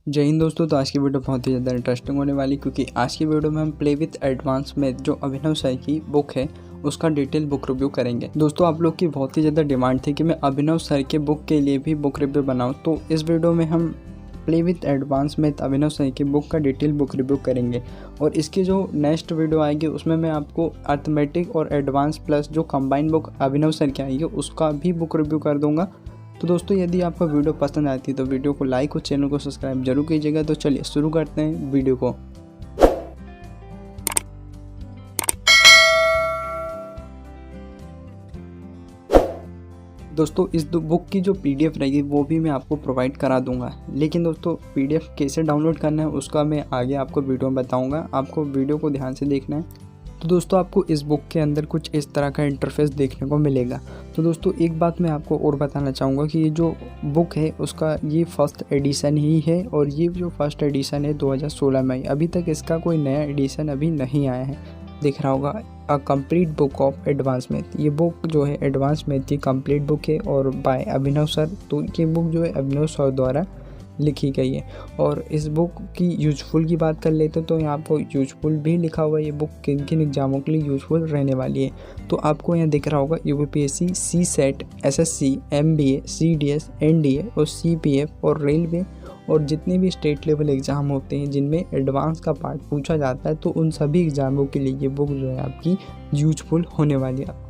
जय हिंद दोस्तों। तो आज की वीडियो बहुत ही ज़्यादा इंटरेस्टिंग होने वाली, क्योंकि आज की वीडियो में हम प्ले विथ एडवांस मैथ जो अभिनव साई की बुक है उसका डिटेल बुक रिव्यू करेंगे। दोस्तों, आप लोग की बहुत ही ज़्यादा डिमांड थी कि मैं अभिनव सर के बुक के लिए भी बुक रिव्यू बनाऊं, तो इस वीडियो में हम play with advance math Abhinav sir की बुक का डिटेल बुक रिव्यू करेंगे। और इसकी जो नेक्स्ट वीडियो आएगी उसमें मैं आपको अर्थमेटिक और एडवांस प्लस जो कंबाइंड बुक अभिनव सर की आएगी उसका भी बुक रिव्यू कर दूंगा। तो दोस्तों, यदि आपको वीडियो पसंद आती है तो वीडियो को लाइक और चैनल को सब्सक्राइब जरूर कीजिएगा। तो चलिए शुरू करते हैं वीडियो को। दोस्तों, इस बुक की जो पीडीएफ रहेगी वो भी मैं आपको प्रोवाइड करा दूंगा, लेकिन दोस्तों पीडीएफ कैसे डाउनलोड करना है उसका मैं आगे आपको वीडियो में बताऊंगा। आपको वीडियो को ध्यान से देखना है। तो दोस्तों, आपको इस बुक के अंदर कुछ इस तरह का इंटरफेस देखने को मिलेगा। तो दोस्तों, एक बात मैं आपको और बताना चाहूँगा कि ये जो बुक है उसका ये फर्स्ट एडिशन ही है, और ये जो फर्स्ट एडिशन है 2016 में, अभी तक इसका कोई नया एडिशन अभी नहीं आया है। दिख रहा होगा a complete book of advance math. ये बुक जो है एडवांस मैथ की कंप्लीट बुक है और बाय अभिनव सर। तो ये बुक जो है अभिनव सर द्वारा लिखी गई है। और इस बुक की यूजफुल की बात कर लेते तो यहाँ पर यूजफुल भी लिखा हुआ है। ये बुक किन किन एग्जामों के लिए यूजफुल रहने वाली है। तो आपको यहाँ दिख रहा होगा UPSC, CSAT, SSC, MBA, CDS, NDA और सीपीएफ और रेलवे और जितने भी स्टेट लेवल एग्ज़ाम होते हैं जिनमें एडवांस का पार्ट पूछा जाता है, तो उन सभी एग्ज़ामों के लिए ये बुक जो है आपकी यूजफुल होने वाली है।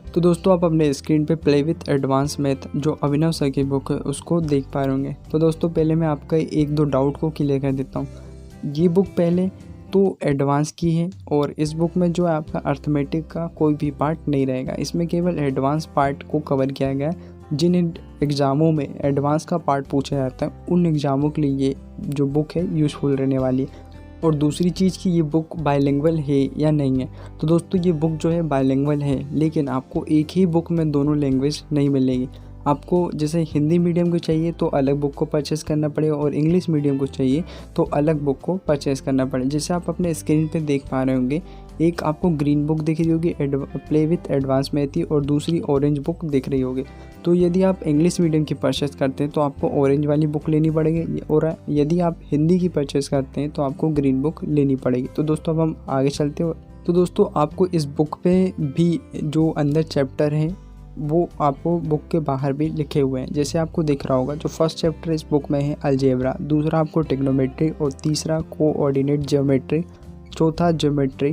तो दोस्तों, आप अपने स्क्रीन पे प्ले विथ एडवांस मैथ जो अभिनव सर की बुक है उसको देख पा रहे होंगे। तो दोस्तों, पहले मैं आपका एक दो डाउट को क्लियर कर देता हूँ। ये बुक पहले तो एडवांस की है और इस बुक में जो है आपका अर्थमेटिक का कोई भी पार्ट नहीं रहेगा। इसमें केवल एडवांस पार्ट को कवर किया गया है। जिन एग्ज़ामों में एडवांस का पार्ट पूछा जाता है उन एग्ज़ामों के लिए ये जो बुक है यूज़फुल रहने वाली है। और दूसरी चीज़ कि ये बुक बायलिंगुअल है या नहीं है। तो दोस्तों, ये बुक जो है बायलिंगुअल है, लेकिन आपको एक ही बुक में दोनों लैंग्वेज नहीं मिलेगी। आपको जैसे हिंदी मीडियम को चाहिए तो अलग बुक को परचेस करना पड़ेगा, और इंग्लिश मीडियम को चाहिए तो अलग बुक को परचेस करना पड़ेगा। जैसे आप अपने स्क्रीन पे देख पा रहे होंगे, एक आपको ग्रीन बुक दिख रही होगी प्ले विथ एडवांस मैथ, और दूसरी ऑरेंज बुक दिख रही होगी। तो यदि आप इंग्लिश मीडियम की परचेस करते हैं तो आपको ऑरेंज वाली बुक लेनी पड़ेगी, और यदि आप हिंदी की परचेस करते हैं तो आपको ग्रीन बुक लेनी पड़ेगी। तो दोस्तों, अब हम आगे चलते हो। तो दोस्तों, आपको इस बुक पे भी जो अंदर चैप्टर हैं वो आपको बुक के बाहर भी लिखे हुए हैं। जैसे आपको दिख रहा होगा जो फर्स्ट चैप्टर इस बुक में है अलजेब्रा, दूसरा आपको ट्रिग्नोमेट्री, और तीसरा कोऑर्डिनेट ज्योमेट्री, चौथा ज्योमेट्री,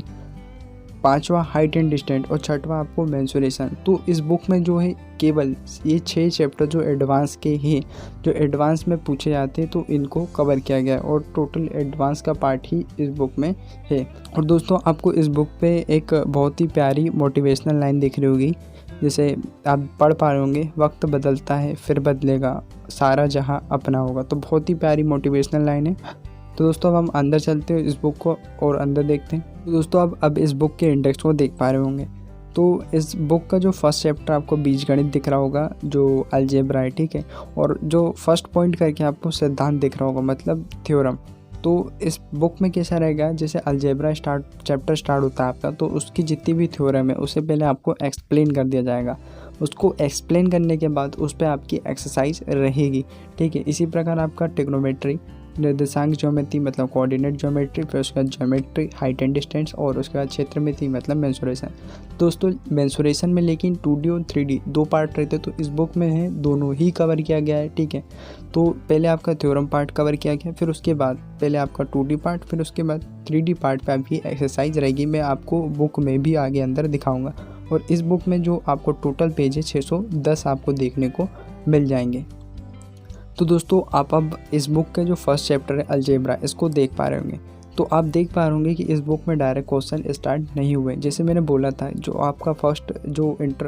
पांचवा हाइट एंड डिस्टेंस, और छठवां आपको मेंसुरेशन। तो इस बुक में जो है केवल ये 6 चैप्टर जो एडवांस के हैं, जो एडवांस में पूछे जाते हैं, तो इनको कवर किया गया है, और टोटल एडवांस का पार्ट ही इस बुक में है। और दोस्तों, आपको इस बुक पे एक बहुत ही प्यारी मोटिवेशनल लाइन दिख रही होगी। जैसे आप पढ़ पा रहे होंगे, वक्त बदलता है फिर बदलेगा, सारा जहां अपना होगा। तो बहुत ही प्यारी मोटिवेशनल लाइन है। तो दोस्तों, अब हम अंदर चलते हैं इस बुक को और अंदर देखते हैं। तो दोस्तों, अब इस बुक के इंडेक्स को देख पा रहे होंगे। तो इस बुक का जो फर्स्ट चैप्टर आपको बीजगणित दिख रहा होगा जो अलजेब्रा है, ठीक है, और जो फर्स्ट पॉइंट करके आपको सिद्धांत दिख रहा होगा, मतलब थ्योरम। तो इस बुक में कैसा रहेगा, जैसे अलजेब्रा चैप्टर स्टार्ट होता है आपका, तो उसकी जितनी भी थ्योरम है उससे पहले आपको एक्सप्लेन कर दिया जाएगा। उसको एक्सप्लेन करने के बाद उस पर आपकी एक्सरसाइज रहेगी, ठीक है। इसी प्रकार आपका ट्रिग्नोमेट्री, निर्देशांक ज्योमेट्री मतलब कोऑर्डिनेट ज्योमेट्री, फिर उसके बाद ज्योमेट्री, हाइट एंड डिस्टेंस, और उसके बाद क्षेत्रमिति मतलब मेंसुरेशन। दोस्तों, मेंसुरेशन में लेकिन 2D और 3D दो पार्ट रहते, तो इस बुक में है दोनों ही कवर किया गया है, ठीक है। तो पहले आपका थ्योरम पार्ट कवर किया गया, फिर उसके बाद पहले आपका 2D पार्ट, फिर उसके बाद 3D पार्ट पे आपकी एक्सरसाइज रहेगी। मैं आपको बुक में भी आगे अंदर दिखाऊँगा। और इस बुक में जो आपको टोटल पेज है 610 आपको देखने को मिल जाएंगे। तो दोस्तों, आप अब इस बुक के जो फर्स्ट चैप्टर है अलजेब्रा, इसको देख पा रहे होंगे। तो आप देख पा रहे होंगे कि इस बुक में डायरेक्ट क्वेश्चन स्टार्ट नहीं हुए। जैसे मैंने बोला था, जो आपका फर्स्ट जो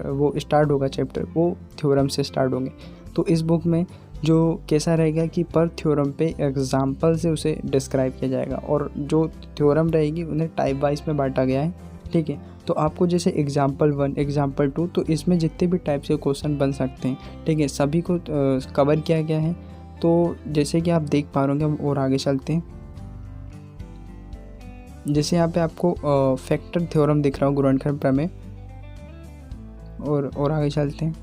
वो स्टार्ट होगा चैप्टर, वो थ्योरम से स्टार्ट होंगे। तो इस बुक में जो कैसा रहेगा कि पर थ्योरम पे एग्जाम्पल से उसे डिस्क्राइब किया जाएगा, और जो थ्योरम रहेगी उन्हें टाइप वाइज में बांटा गया है, ठीक है। तो आपको जैसे एग्जाम्पल 1, एग्जाम्पल 2, तो इसमें जितने भी टाइप से क्वेश्चन बन सकते हैं, ठीक है, सभी को कवर किया गया है। तो जैसे कि आप देख पा रहे होंगे, हम और आगे चलते हैं। जैसे यहाँ पे आपको फैक्टर थ्योरम दिख रहा हो, गुणनखंड प्रमेय, और आगे चलते हैं।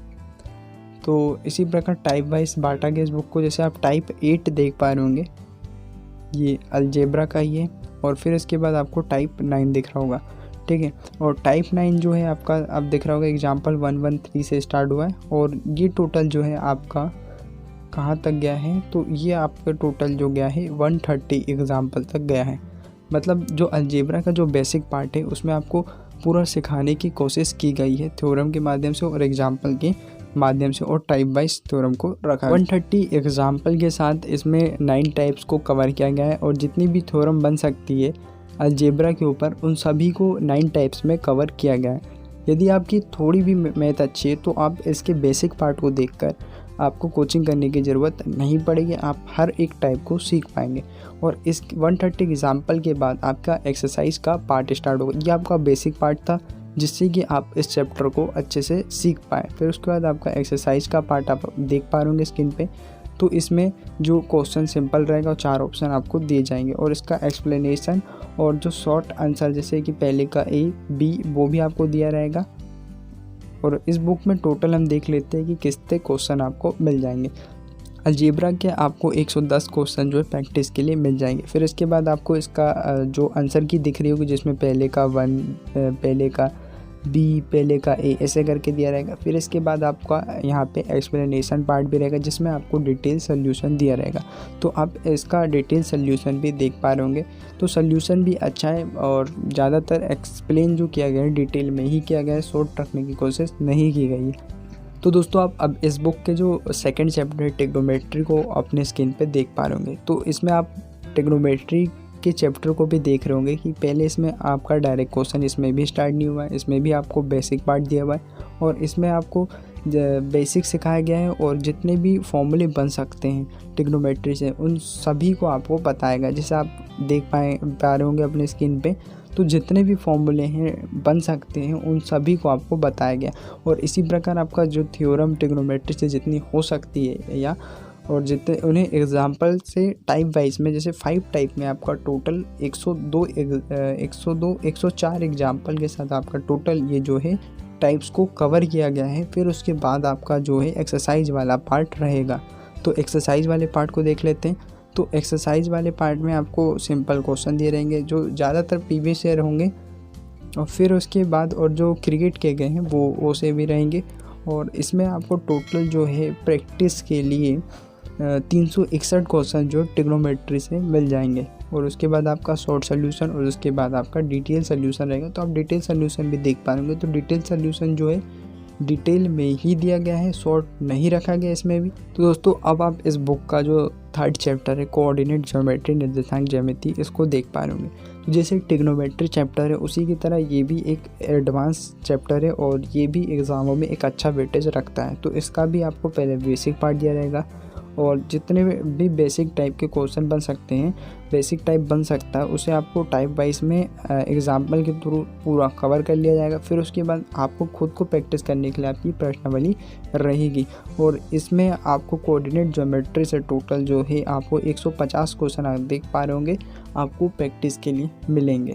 तो इसी प्रकार टाइप वाइज बांटा गया इस बुक को। जैसे आप टाइप 8 देख पा रहे होंगे, ये अलजेब्रा का ही है। और फिर इसके बाद आपको टाइप 9 दिख रहा होगा, ठीक है। और टाइप 9 जो है आपका अब दिख रहा होगा एग्जाम्पल 113 से स्टार्ट हुआ है। और ये टोटल जो है आपका कहाँ तक गया है, तो ये आपका टोटल जो गया है 130 एग्जाम्पल तक गया है। मतलब जो अलजेब्रा का जो बेसिक पार्ट है उसमें आपको पूरा सिखाने की कोशिश की गई है थ्योरम के माध्यम से और एग्जाम्पल के माध्यम से, और टाइप वाइज थ्योरम को रखा है। 130 एग्जाम्पल के साथ इसमें 9 टाइप्स को कवर किया गया है। और जितनी भी थ्योरम बन सकती है अलजेब्रा के ऊपर उन सभी को 9 टाइप्स में कवर किया गया है। यदि आपकी थोड़ी भी मैथ अच्छी है तो आप इसके बेसिक पार्ट को देखकर आपको कोचिंग करने की ज़रूरत नहीं पड़ेगी, आप हर एक टाइप को सीख पाएंगे। और इस 130 एग्जाम्पल के बाद आपका एक्सरसाइज का पार्ट स्टार्ट होगा। ये आपका बेसिक पार्ट था जिससे कि आप इस चैप्टर को अच्छे से सीख पाए। फिर उसके बाद आपका एक्सरसाइज का पार्ट आप देख पा रहे होंगे स्क्रीन पे। तो इसमें जो क्वेश्चन सिंपल रहेगा 4 ऑप्शन आपको दिए जाएंगे और इसका एक्सप्लेनेशन और जो शॉर्ट आंसर जैसे कि पहले का A, B वो भी आपको दिया रहेगा। और इस बुक में टोटल हम देख लेते हैं कि कितने क्वेश्चन आपको मिल जाएंगे। अलजेब्रा के आपको 110 क्वेश्चन जो है प्रैक्टिस के लिए मिल जाएंगे। फिर इसके बाद आपको इसका जो आंसर की दिख रही होगी जिसमें पहले का 1, पहले का B, पहले का A ऐसे करके दिया रहेगा। फिर इसके बाद आपका यहाँ पे एक्सप्लेनेशन पार्ट भी रहेगा जिसमें आपको डिटेल सोल्यूशन दिया रहेगा। तो आप इसका डिटेल सोल्यूशन भी देख पा रहे होंगे। तो सोल्यूशन भी अच्छा है और ज़्यादातर एक्सप्लेन जो किया गया है डिटेल में ही किया गया है, शॉर्ट रखने की कोशिश नहीं की गई है। तो दोस्तों आप अब इस बुक के जो सेकंड चैप्टर है ट्रिग्नोमेट्री को अपने स्क्रीन पे देख पा रहे होंगे। तो इसमें आप ट्रिग्नोमेट्री के चैप्टर को भी देख रहे होंगे कि पहले इसमें आपका डायरेक्ट क्वेश्चन इसमें भी स्टार्ट नहीं हुआ है, इसमें भी आपको बेसिक पार्ट दिया हुआ है और इसमें आपको बेसिक सिखाया गया है और जितने भी फॉर्मूले बन सकते हैं ट्रिग्नोमेट्री से उन सभी को आपको बताएगा। जैसे आप देख पा रहे होंगे अपने स्क्रीन पे, तो जितने भी फॉर्मूले हैं बन सकते हैं उन सभी को आपको बताया गया। और इसी प्रकार आपका जो थ्योरम ट्रिग्नोमेट्री से जितनी हो सकती है या और जितने उन्हें एग्जाम्पल से टाइप वाइज में जैसे 5 टाइप में आपका टोटल 104 एग्जाम्पल के साथ आपका टोटल ये जो है टाइप्स को कवर किया गया है। फिर उसके बाद आपका जो है एक्सरसाइज वाला पार्ट रहेगा। तो एक्सरसाइज वाले पार्ट को देख लेते हैं। तो एक्सरसाइज वाले पार्ट में आपको सिंपल क्वेश्चन दिए रहेंगे जो ज़्यादातर प्रीवियस ईयर होंगे और फिर उसके बाद और जो क्रिएट किए गए हैं वो से भी रहेंगे। और इसमें आपको टोटल जो है प्रैक्टिस के लिए 361 क्वेश्चन जो ट्रिग्नोमेट्री से मिल जाएंगे। और उसके बाद आपका शॉर्ट सोल्यूशन और उसके बाद आपका डिटेल सोल्यूशन रहेगा। तो आप डिटेल सोल्यूशन भी देख पाएंगे। तो डिटेल सोल्यूशन जो है डिटेल में ही दिया गया है, शॉर्ट नहीं रखा गया इसमें भी। तो दोस्तों अब आप इस बुक का जो थर्ड चैप्टर है कोऑर्डिनेट ज्योमेट्री निर्देशांक ज्यामिति इसको देख पा रहे होंगे। तो जैसे ट्रिग्नोमेट्री चैप्टर है उसी की तरह ये भी एक एडवांस चैप्टर है और ये भी एग्जामों में एक अच्छा वेटेज रखता है। तो इसका भी आपको पहले बेसिक पार्ट दिया रहेगा और जितने भी बेसिक टाइप के क्वेश्चन बन सकते हैं, बेसिक टाइप बन सकता है उसे आपको टाइप वाइज में एग्जाम्पल के थ्रू पूरा कवर कर लिया जाएगा। फिर उसके बाद आपको खुद को प्रैक्टिस करने के लिए आपकी प्रश्नावली रहेगी। और इसमें आपको कोऑर्डिनेट ज्योमेट्री से टोटल जो है आपको 150 क्वेश्चन आप देख पा रहे होंगे आपको प्रैक्टिस के लिए मिलेंगे।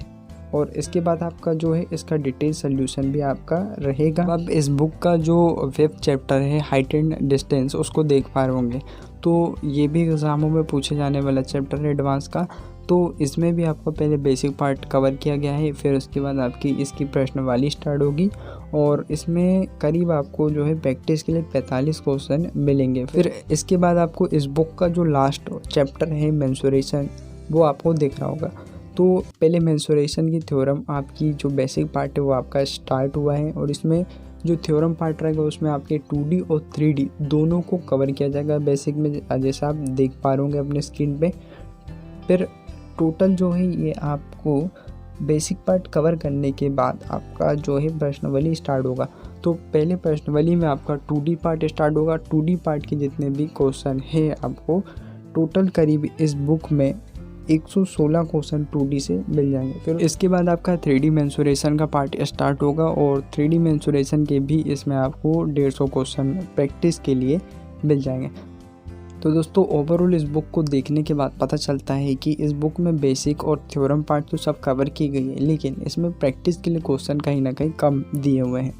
और इसके बाद आपका जो है इसका डिटेल सोल्यूशन भी आपका रहेगा। अब इस बुक का जो 5th चैप्टर है हाइट एंड डिस्टेंस उसको देख पा रहे होंगे। तो ये भी एग्ज़ामों में पूछे जाने वाला चैप्टर है एडवांस का। तो इसमें भी आपको पहले बेसिक पार्ट कवर किया गया है, फिर उसके बाद आपकी इसकी प्रश्नावली स्टार्ट होगी और इसमें करीब आपको जो है प्रैक्टिस के लिए 45 क्वेश्चन मिलेंगे। फिर इसके बाद आपको इस बुक का जो लास्ट चैप्टर है मेंसुरेशन वो आपको दिख रहा होगा। तो पहले मेंसुरेशन की थ्योरम आपकी जो बेसिक पार्ट है वो आपका स्टार्ट हुआ है और इसमें जो थ्योरम पार्ट रहेगा उसमें आपके 2D और 3D दोनों को कवर किया जाएगा बेसिक में, जैसा आप देख पा रहे होंगे अपने स्क्रीन पे। फिर टोटल जो है ये आपको बेसिक पार्ट कवर करने के बाद आपका जो है प्रश्नावली स्टार्ट होगा। तो पहले प्रश्नावली में आपका 2D पार्ट स्टार्ट होगा। 2D पार्ट के जितने भी क्वेश्चन है आपको टोटल करीब इस बुक में 116 क्वेश्चन 2D से मिल जाएंगे। फिर इसके बाद आपका 3D मेंसुरेशन का पार्ट स्टार्ट होगा और 3D मेंसुरेशन के भी इसमें आपको 150 क्वेश्चन प्रैक्टिस के लिए मिल जाएंगे। तो दोस्तों ओवरऑल इस बुक को देखने के बाद पता चलता है कि इस बुक में बेसिक और थ्योरम पार्ट तो सब कवर की गई है, लेकिन इसमें प्रैक्टिस के लिए क्वेश्चन कहीं ना कहीं कम दिए हुए हैं।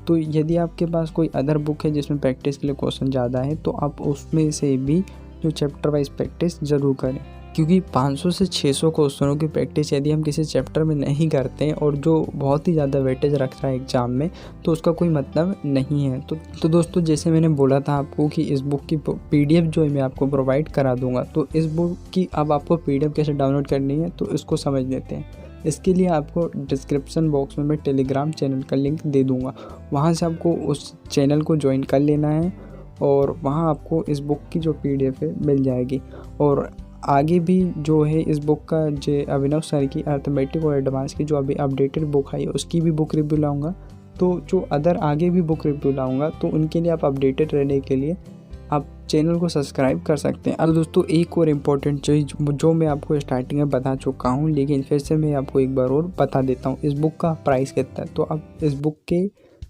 तो यदि आपके पास कोई अदर बुक है जिसमें प्रैक्टिस के लिए क्वेश्चन ज़्यादा है तो आप उसमें से भी जो चैप्टर वाइज प्रैक्टिस ज़रूर करें, क्योंकि 500 से 600 क्वेश्चनों की प्रैक्टिस यदि हम किसी चैप्टर में नहीं करते हैं और जो बहुत ही ज़्यादा वेटेज रख रहा है एग्ज़ाम में, तो उसका कोई मतलब नहीं है। तो दोस्तों, जैसे मैंने बोला था आपको कि इस बुक की PDF जो है मैं आपको प्रोवाइड करा दूंगा। तो इस बुक की अब आपको PDF कैसे डाउनलोड करनी है तो इसको समझ लेते हैं। इसके लिए आपको डिस्क्रिप्शन बॉक्स में मैं टेलीग्राम चैनल का लिंक दे दूँगा, वहाँ से आपको उस चैनल को ज्वाइन कर लेना है और वहाँ आपको इस बुक की जो PDF है मिल जाएगी। और आगे भी जो है इस बुक का जो अभिनव सर की अर्थमेटिक और एडवांस की जो अभी अपडेटेड बुक आई है उसकी भी बुक रिव्यू लाऊंगा। तो जो अदर आगे भी बुक रिव्यू लाऊंगा तो उनके लिए आप अपडेटेड रहने के लिए आप चैनल को सब्सक्राइब कर सकते हैं। अब दोस्तों, एक और इम्पोर्टेंट चीज़ जो मैं आपको स्टार्टिंग में बता चुका हूँ, लेकिन फिर से मैं आपको एक बार और बता देता हूँ। इस बुक का प्राइस कितना है, तो आप इस बुक के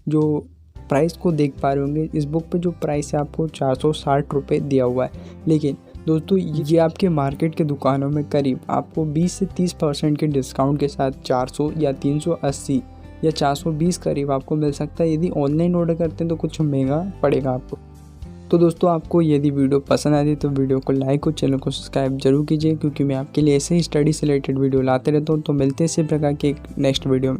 जो प्राइस को देख पा रहे होंगे। इस बुक पे जो प्राइस है आपको 460 रुपये दिया हुआ है। लेकिन दोस्तों, ये आपके मार्केट के दुकानों में करीब आपको 20 से 30% के डिस्काउंट के साथ 400 या 380 या 420 करीब आपको मिल सकता है। यदि ऑनलाइन ऑर्डर करते हैं तो कुछ महंगा पड़ेगा आपको। तो दोस्तों, आपको यदि वीडियो पसंद आती है तो वीडियो को लाइक और चैनल को सब्सक्राइब जरूर कीजिए, क्योंकि मैं आपके लिए ऐसे ही स्टडी से रिलेटेड वीडियो लाते रहता हूँ। तो मिलते हैं इसी प्रकार के एक नेक्स्ट वीडियो में।